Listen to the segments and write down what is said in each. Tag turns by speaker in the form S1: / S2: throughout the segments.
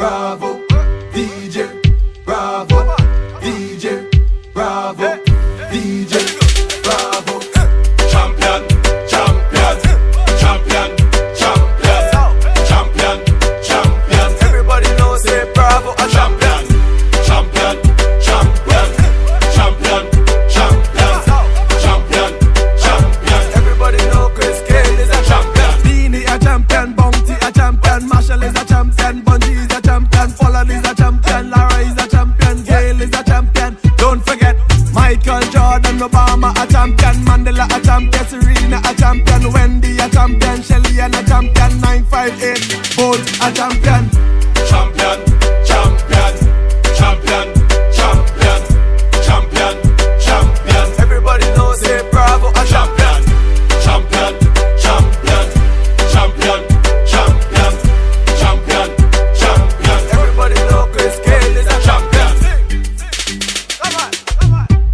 S1: Bravo, DJ, Bravo, DJ, Bravo, DJ, Bravo. Champion, champion, champion, champion, champion, champion.
S2: Everybody knows say Bravo a
S1: Champion, champion, champion, champion, champion, champion, champion.
S2: Everybody know Chris Gayle is a champion. Beanie a champion, Bounty a champion, Marshall is a champion, Bungie is a champion, Pollard is a champion, Lara is a champion, Gayle is a champion. Don't forget Michael Jordan, Obama a champion, Mandela a champion, Serena a champion, Wendy a champion, Shelly and a champion, 958 Bolt a champion.
S1: Champion, champion, champion, champion, champion, champion.
S2: Everybody knows say Bravo a champion.
S1: Champion, champion, champion, champion, champion, champion.
S2: Everybody know Chris Gayle is a champion.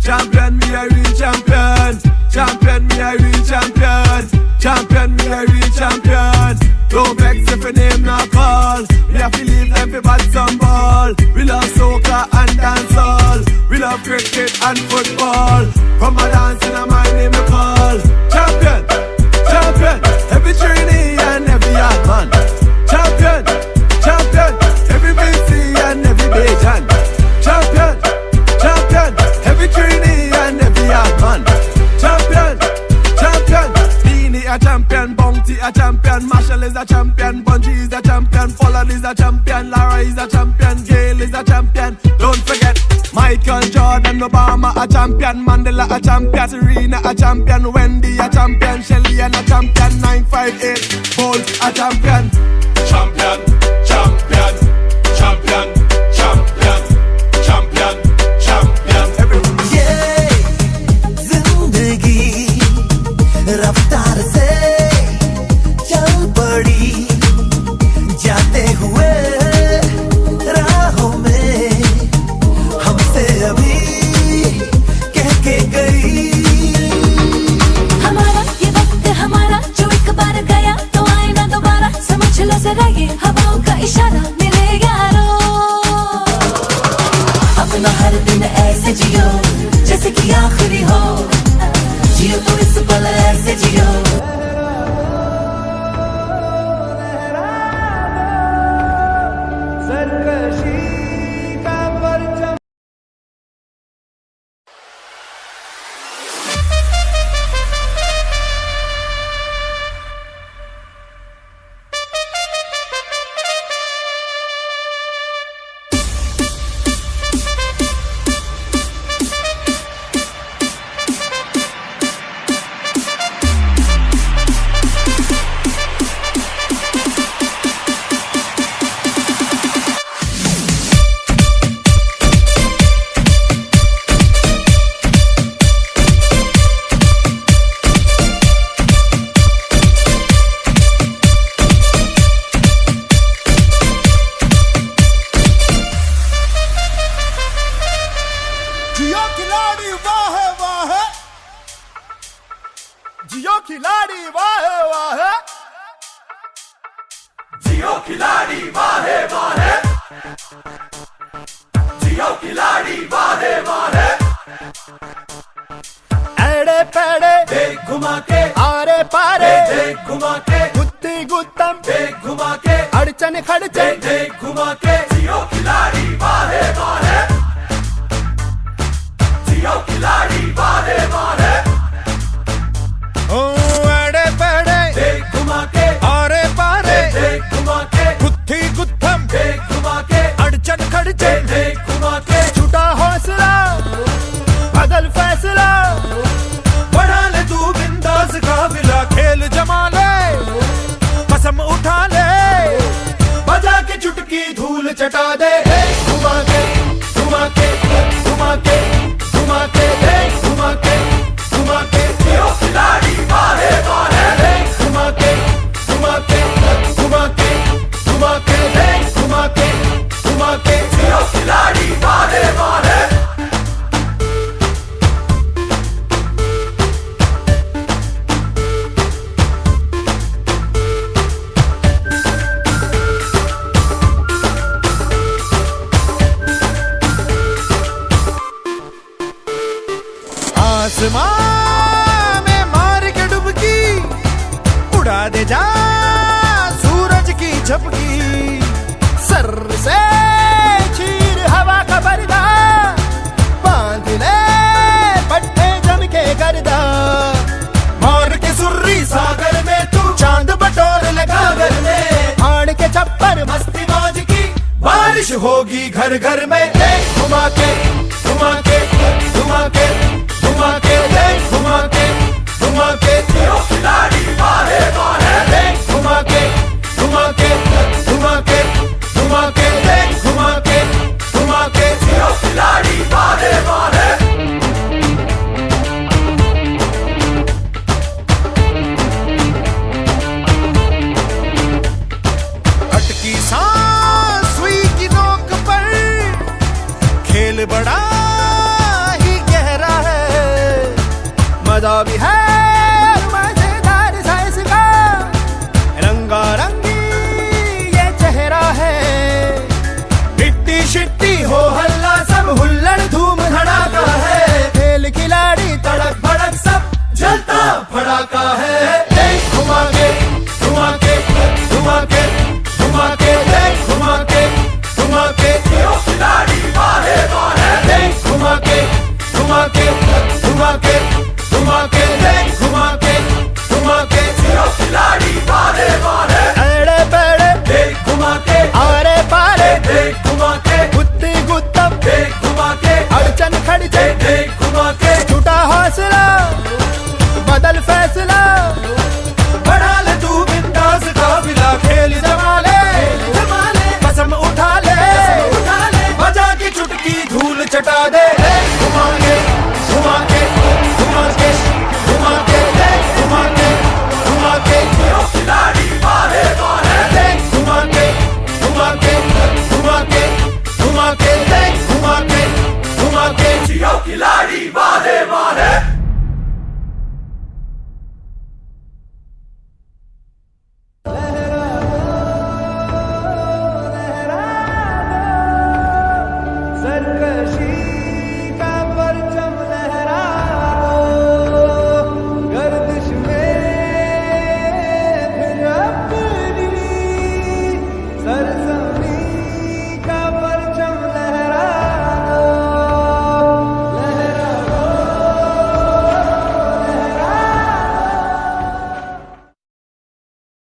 S2: Champion, me a real champion. Champion, me a real champion. Champion, me a real champion. Don't vex if your name not call. We have to leave everybody some ball. We love soccer and dancehall. We love cricket and football. Come a dance in a my name we call. Champion, champion. Every trainee and every yard man. Champion, champion. Every BC and every Bajan. Champion, champion. Every trainee and every yard man. Champion, champion. Beanie a champion, Bounty a champion, Marshall is a champion, Bungie is a champion, Pollard is a champion, Lara is a champion, Gayle is a champion. Don't forget Michael Jordan, Obama a champion, Mandela a champion, Serena a champion, Wendy a champion, Shelly and a champion, 958 Bolt a champion.
S1: Champion, champion, champion, champion, champion, champion.
S3: ये जिंदगी रफ्तार से चल पड़ी जाते हुए राहों में हमसे अभी कह के गई
S4: हमारा ये वक्त हमारा जो एक बार गया तो आए ना दोबारा समझ लो जरा ये हवाओं का इशारा मेरे यारो अपना हर दिन ऐसे जियो जैसे कि आखिरी हो जियो तो इस पल ऐसे जियो
S2: जियो खिलाड़ी वाहे वाहे,
S1: जियो खिलाड़ी वाहे वाहे, जियो खिलाड़ी वाहे वाहे।
S2: एड़े पेड़े
S1: देख घुमा के,
S2: आरे पारे
S1: देख घुमा के,
S2: गुत्ती गुत्तम
S1: देख घुमा के,
S2: अड़चन खड़चन
S1: देख घुमा के। जियो खिलाड़ी वाहे वाहे, जियो खिलाड़ी वाहे वाहे।
S2: एड़े पेड़े
S1: देख घुमा के,
S2: आरे पारे
S1: देख घुमा के,
S2: गुत्ती गुत्तम
S1: देख घुमा के,
S2: अड़चन खड़चन
S1: देख घुमा के।
S2: छूटा हौसला बदल फैसला,
S1: बढ़ा ले तू बिंदास काफिला,
S2: खेल जमा ले कसम उठा ले,
S1: बजा के चुटकी धूल चटा दे। घुमा के घुमा के घुमा के घुमा के, घुमा के घुमा के। जियो खिलाड़ी वाहे वाहे, घुमा के घुमा के घुमा के घुमा के, घुमा के घुमा के। जियो खिलाड़ी वाहे वाहे। बारिश होगी घर घर में, देख घुमा के घुमा के घुमा के घुमा के, देख घुमा के घुमा के, यो खिलाड़ी बाहे बाहे, देख